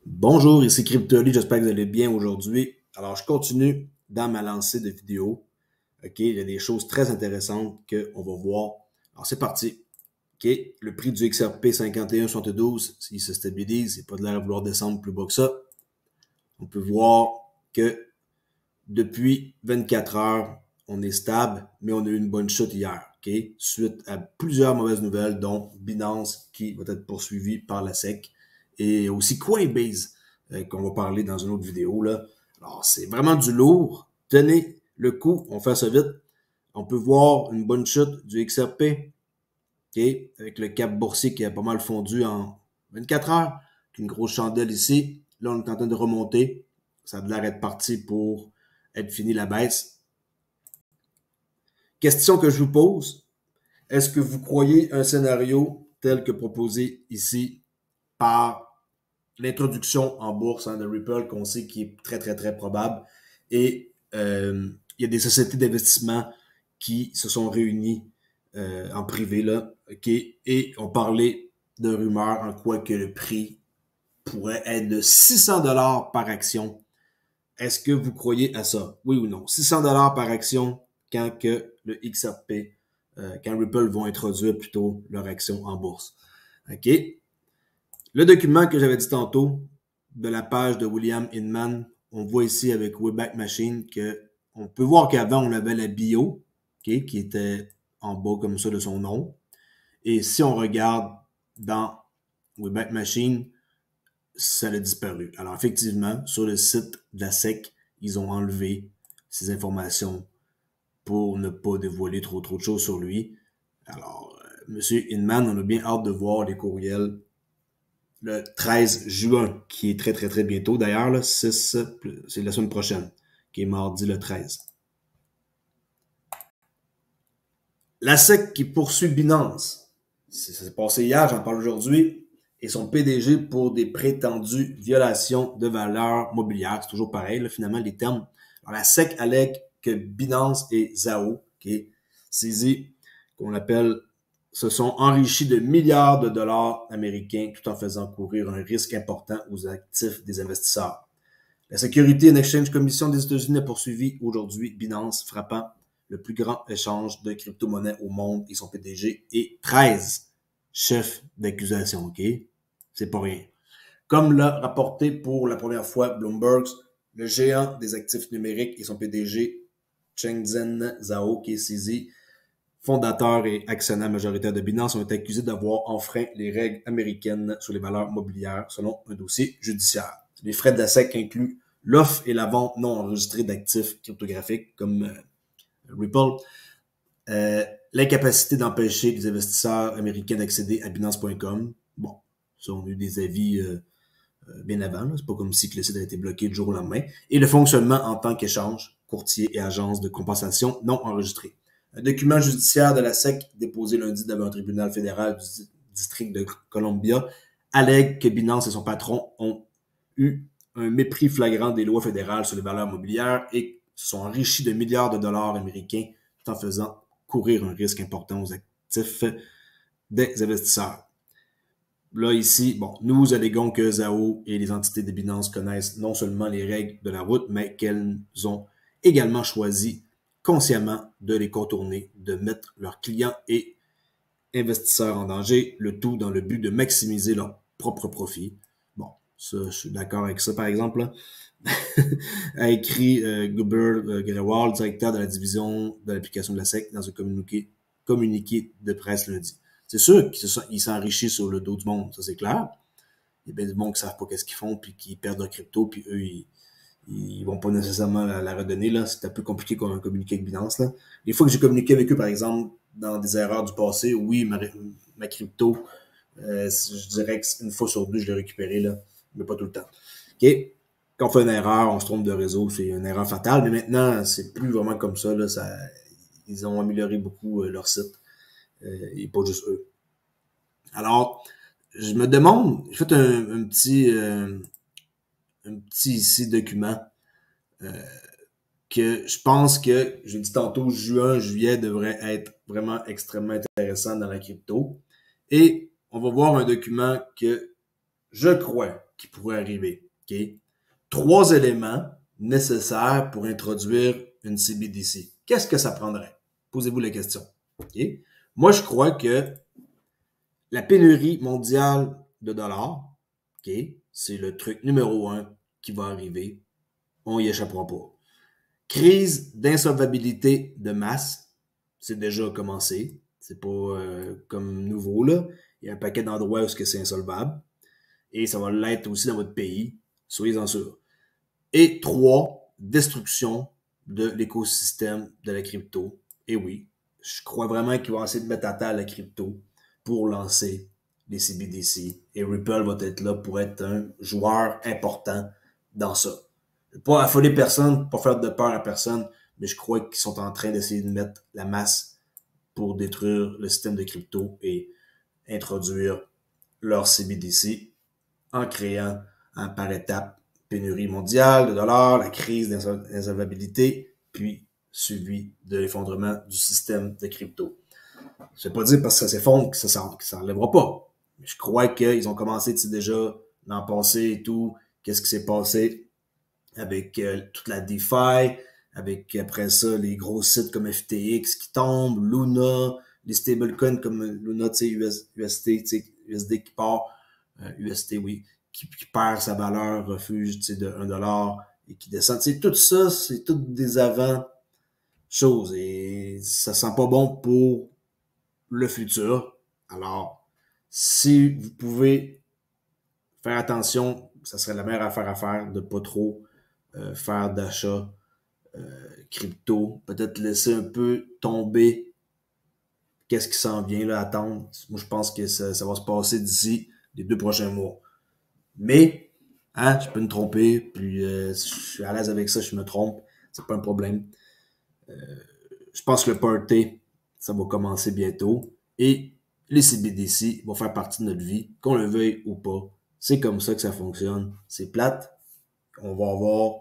Bonjour, ici CryptoLy, j'espère que vous allez bien aujourd'hui. Alors, je continue dans ma lancée de vidéos. OK, il y a des choses très intéressantes qu'on va voir. Alors, c'est parti. OK, le prix du XRP 51,72, il se stabilise, il n'a pas de l'air à vouloir descendre plus bas que ça. On peut voir que depuis 24 heures, on est stable, mais on a eu une bonne chute hier. OK, suite à plusieurs mauvaises nouvelles, dont Binance qui va être poursuivi par la SEC et aussi Coinbase qu'on va parler dans une autre vidéo là. Alors, c'est vraiment du lourd. Tenez le coup, on fait ça vite. On peut voir une bonne chute du XRP, okay, avec le cap boursier qui a pas mal fondu en 24 heures, une grosse chandelle ici. Là, on est en train de remonter. Ça a l'air d'être parti pour être fini la baisse. Question que je vous pose, est-ce que vous croyez un scénario tel que proposé ici par l'introduction en bourse de Ripple qu'on sait qui est très, très, très probable. Et il y a des sociétés d'investissement qui se sont réunies en privé, là, OK, et ont parlé de rumeurs en quoi que le prix pourrait être de 600 $ par action. Est-ce que vous croyez à ça? Oui ou non? 600 $ par action quand que le XRP, quand Ripple vont introduire plutôt leur action en bourse. OK? Le document que j'avais dit tantôt, de la page de William Inman, on voit ici avec Wayback Machine que on peut voir qu'avant, on avait la bio, okay, qui était en bas comme ça de son nom. Et si on regarde dans Wayback Machine, ça a disparu. Alors effectivement, sur le site de la SEC, ils ont enlevé ces informations pour ne pas dévoiler trop de choses sur lui. Alors, Monsieur Inman, on a bien hâte de voir les courriels le 13 juin, qui est très, très, très bientôt. D'ailleurs, c'est la semaine prochaine, qui est mardi le 13. La SEC qui poursuit Binance. Ça s'est passé hier, j'en parle aujourd'hui. Et son PDG pour des prétendues violations de valeurs mobilières. C'est toujours pareil, là, finalement, les termes. Alors, la SEC allègue que Binance et Zao, qui est saisi, qu'on appelle se sont enrichis de milliards de dollars américains tout en faisant courir un risque important aux actifs des investisseurs. La Security and Exchange Commission des États-Unis a poursuivi aujourd'hui Binance, frappant le plus grand échange de crypto-monnaies au monde et son PDG et 13 chefs d'accusation, OK? C'est pas rien. Comme l'a rapporté pour la première fois Bloomberg, le géant des actifs numériques et son PDG, Changzhen Zhao, qui est saisi, fondateur et actionnaire majoritaire de Binance, ont été accusés d'avoir enfreint les règles américaines sur les valeurs mobilières selon un dossier judiciaire. Les frais de la SEC incluent l'offre et la vente non enregistrée d'actifs cryptographiques comme Ripple, l'incapacité d'empêcher les investisseurs américains d'accéder à Binance.com. Bon, ça, on a eu des avis bien avant. C'est pas comme si le site a été bloqué du jour au lendemain. Et le fonctionnement en tant qu'échange, courtier et agence de compensation non enregistrés. Un document judiciaire de la SEC déposé lundi devant un tribunal fédéral du district de Columbia allègue que Binance et son patron ont eu un mépris flagrant des lois fédérales sur les valeurs mobilières et se sont enrichis de milliards de dollars américains tout en faisant courir un risque important aux actifs des investisseurs. Là, ici, bon, nous alléguons que Zao et les entités de Binance connaissent non seulement les règles de la route, mais qu'elles ont également choisi consciemment de les contourner, de mettre leurs clients et investisseurs en danger, le tout dans le but de maximiser leur propre profit. Bon, ça, je suis d'accord avec ça, par exemple. A écrit Guber Grewal, directeur de la division de l'application de la SEC, dans un communiqué de presse lundi. C'est sûr qu'ils s'enrichissent sur le dos du monde, ça c'est clair. Il y a bien du monde qui savent pas qu'est-ce qu'ils font, puis qui perdent leur crypto, puis eux, ils vont pas nécessairement la redonner, là. C'est un peu compliqué qu'on communiquer avec Binance, là. Les fois que j'ai communiqué avec eux, par exemple, dans des erreurs du passé, oui, ma crypto, je dirais qu'une fois sur deux, je l'ai récupéré, là, mais pas tout le temps. OK? Quand on fait une erreur, on se trompe de réseau, c'est une erreur fatale, mais maintenant, c'est plus vraiment comme ça, là. Ils ont amélioré beaucoup leur site, et pas juste eux. Alors, je me demande, j'ai fait un petit ici document que je pense que, j'ai dit tantôt, juin, juillet devrait être vraiment extrêmement intéressant dans la crypto. Et on va voir un document que je crois qui pourrait arriver. Okay? 3 éléments nécessaires pour introduire une CBDC. Qu'est-ce que ça prendrait? Posez-vous la question. Okay? Moi, je crois que la pénurie mondiale de dollars, okay, c'est le truc numéro 1 qui va arriver. On y échappera pas. Crise d'insolvabilité de masse, c'est déjà commencé. C'est pas comme nouveau, là. Il y a un paquet d'endroits où c'est insolvable. Et ça va l'être aussi dans votre pays. Soyez-en sûrs. Et 3, destruction de l'écosystème de la crypto. Et oui, je crois vraiment qu'ils vont essayer de mettre à terre la crypto pour lancer les CBDC. Et Ripple va être là pour être un joueur important dans ça. Pas affoler personne, pas faire de peur à personne, mais je crois qu'ils sont en train d'essayer de mettre la masse pour détruire le système de crypto et introduire leur CBDC en créant par étapes pénurie mondiale de dollars, la crise d'insolvabilité, puis suivi de l'effondrement du système de crypto. Je ne vais pas dire parce que ça s'effondre que ça s'enlèvera pas. Mais je crois qu'ils ont commencé déjà l'an passé et tout. Qu'est-ce qui s'est passé avec toute la DeFi, avec après ça les gros sites comme FTX qui tombent, Luna, les stablecoins comme Luna, USD qui part, UST, oui, qui perd sa valeur refuge de 1$ et qui descend. Tout ça, c'est toutes des avant-choses et ça sent pas bon pour le futur. Alors, si vous pouvez faire attention, ça serait la meilleure affaire à faire de pas trop faire d'achat crypto. Peut-être laisser un peu tomber qu'est-ce qui s'en vient, là, attendre. Moi, je pense que ça va se passer d'ici les 2 prochains mois. Mais, hein, je peux me tromper, puis je suis à l'aise avec ça, je me trompe, c'est pas un problème. Je pense que le party, ça va commencer bientôt, et les CBDC vont faire partie de notre vie, qu'on le veuille ou pas. C'est comme ça que ça fonctionne. C'est plate. On va avoir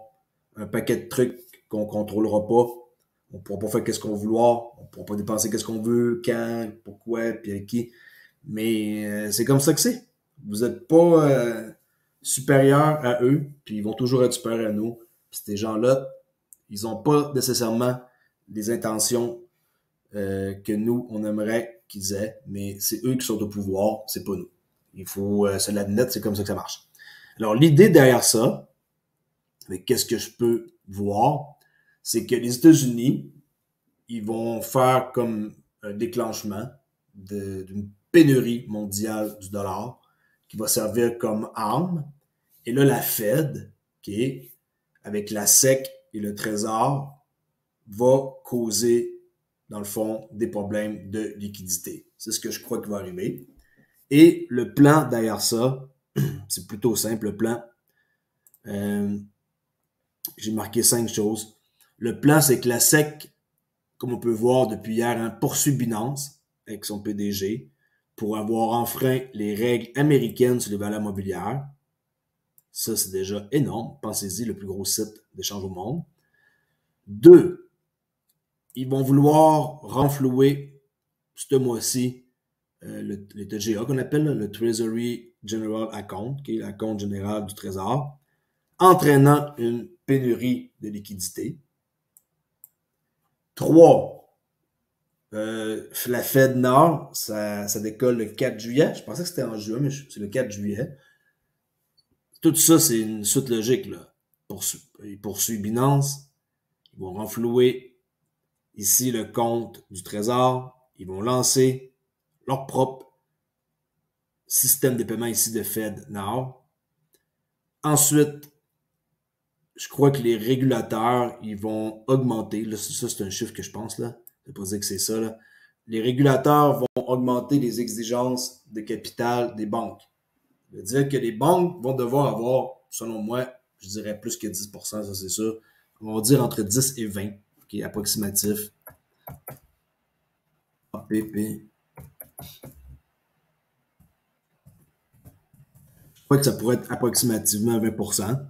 un paquet de trucs qu'on contrôlera pas. On pourra pas faire qu'est-ce qu'on veut vouloir. On pourra pas dépenser qu'est-ce qu'on veut, quand, pourquoi, puis avec qui. Mais c'est comme ça que c'est. Vous êtes pas supérieur à eux, puis ils vont toujours être supérieurs à nous. Puis ces gens-là, ils ont pas nécessairement des intentions que nous, on aimerait qu'ils aient, mais c'est eux qui sont au pouvoir, c'est pas nous. Il faut se l'admettre, c'est comme ça que ça marche. Alors, l'idée derrière ça, mais qu'est-ce que je peux voir, c'est que les États-Unis, ils vont faire comme un déclenchement d'une pénurie mondiale du dollar qui va servir comme arme. Et là, la Fed, okay, avec la SEC et le Trésor, va causer, dans le fond, des problèmes de liquidité. C'est ce que je crois qui va arriver. Et le plan derrière ça, c'est plutôt simple, le plan. J'ai marqué 5 choses. Le plan, c'est que la SEC, comme on peut voir depuis hier, hein, poursuit Binance avec son PDG pour avoir enfreint les règles américaines sur les valeurs mobilières. Ça, c'est déjà énorme. Pensez-y, le plus gros site d'échange au monde. 2, ils vont vouloir renflouer ce mois-ci le TGA qu'on appelle le Treasury General Account, qui est le compte général du Trésor, entraînant une pénurie de liquidité. 3, la Fed Nord, ça décolle le 4 juillet. Je pensais que c'était en juin, mais c'est le 4 juillet. Tout ça, c'est une suite logique, là. Ils poursuivent Binance. Ils vont renflouer ici le compte du Trésor. Ils vont lancer leur propre système de paiement ici de Fed Nord. Ensuite, je crois que les régulateurs, ils vont augmenter. Là, ça, c'est un chiffre que je pense, là. Je ne vais pas dire que c'est ça, là. Les régulateurs vont augmenter les exigences de capital des banques. Ça veut dire que les banques vont devoir avoir, selon moi, je dirais plus que 10%, ça c'est sûr. On va dire entre 10 et 20, qui est approximatif. APP. Je crois que ça pourrait être approximativement 20%.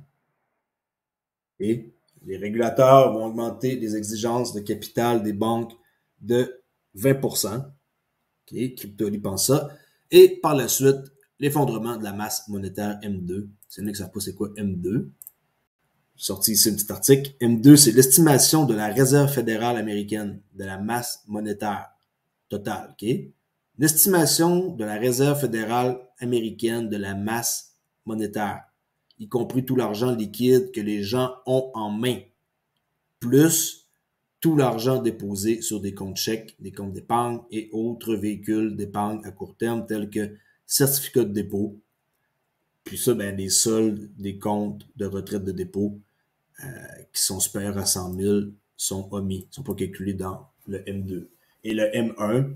Et les régulateurs vont augmenter les exigences de capital des banques de 20%. Okay, Crypto pense ça. Et par la suite, l'effondrement de la masse monétaire M2. C'est là que ça ne savent pas c'est quoi M2. J'ai sorti ici un petit article. M2, c'est l'estimation de la Réserve fédérale américaine de la masse monétaire totale. Okay? L'estimation de la Réserve fédérale américaine de la masse monétaire, y compris tout l'argent liquide que les gens ont en main, plus tout l'argent déposé sur des comptes chèques, des comptes d'épargne et autres véhicules d'épargne à court terme tels que certificats de dépôt. Puis ça, ben, les soldes des comptes de retraite de dépôt qui sont supérieurs à 100 000 sont omis, ne sont pas calculés dans le M2. Et le M1,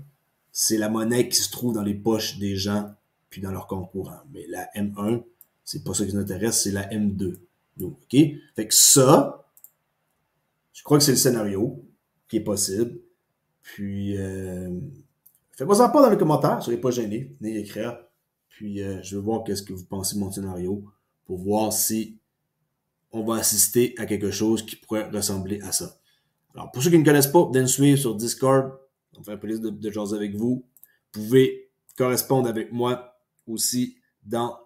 c'est la monnaie qui se trouve dans les poches des gens puis dans leur compte courant. Mais la M1, c'est pas ça qui nous intéresse, c'est la M2. Donc, OK? Fait que ça, je crois que c'est le scénario qui est possible. Puis, faites-moi en part dans les commentaires, soyez pas gênés, venez écrire. Puis, je veux voir qu'est-ce que vous pensez de mon scénario pour voir si on va assister à quelque chose qui pourrait ressembler à ça. Alors, pour ceux qui ne me connaissent pas, venez me suivre sur Discord. Ça me fait un plaisir de jaser avec vous. Vous pouvez correspondre avec moi aussi dans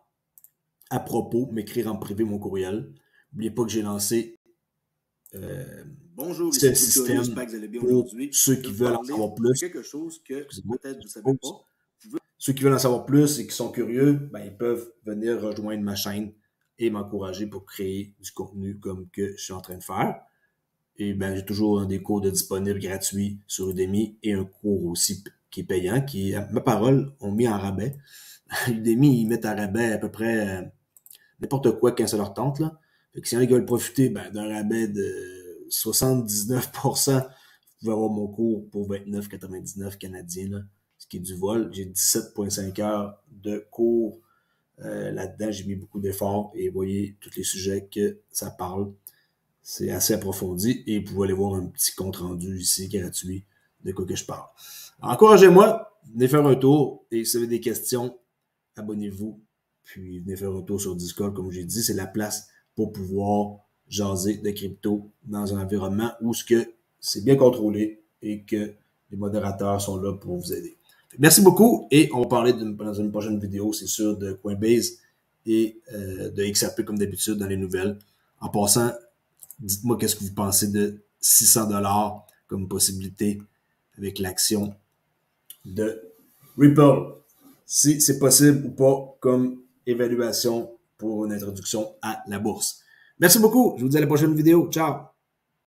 à propos, m'écrire en privé mon courriel. N'oubliez pas que j'ai lancé bonjour, ce système pour ceux qui veulent en savoir plus. Quelque chose que peut-être vous ne savez pas. Ceux qui veulent en savoir plus et qui sont curieux, ben, ils peuvent venir rejoindre ma chaîne et m'encourager pour créer du contenu comme que je suis en train de faire. Et ben, j'ai toujours des cours de disponibles gratuits sur Udemy et un cours aussi qui est payant, qui, à ma parole, ont mis en rabais. Udemy, ils mettent en rabais à peu près n'importe quoi quand ça leur tente, là. Fait que si ils veulent profiter ben, d'un rabais de 79%, vous pouvez avoir mon cours pour 29,99 canadiens, là, ce qui est du vol. J'ai 17,5 heures de cours là-dedans. J'ai mis beaucoup d'efforts et vous voyez tous les sujets que ça parle. C'est assez approfondi et vous pouvez aller voir un petit compte rendu ici gratuit de quoi que je parle. Encouragez-moi, venez faire un tour et si vous avez des questions, abonnez-vous. Puis venez faire un tour sur Discord, comme j'ai dit, c'est la place pour pouvoir jaser de crypto dans un environnement où ce que c'est bien contrôlé et que les modérateurs sont là pour vous aider. Merci beaucoup et on va parler dans une prochaine vidéo, c'est sûr, de Coinbase et de XRP comme d'habitude dans les nouvelles. En passant, dites-moi qu'est-ce que vous pensez de 600 $ comme possibilité avec l'action de Ripple. Si c'est possible ou pas comme évaluation pour une introduction à la bourse. Merci beaucoup. Je vous dis à la prochaine vidéo. Ciao!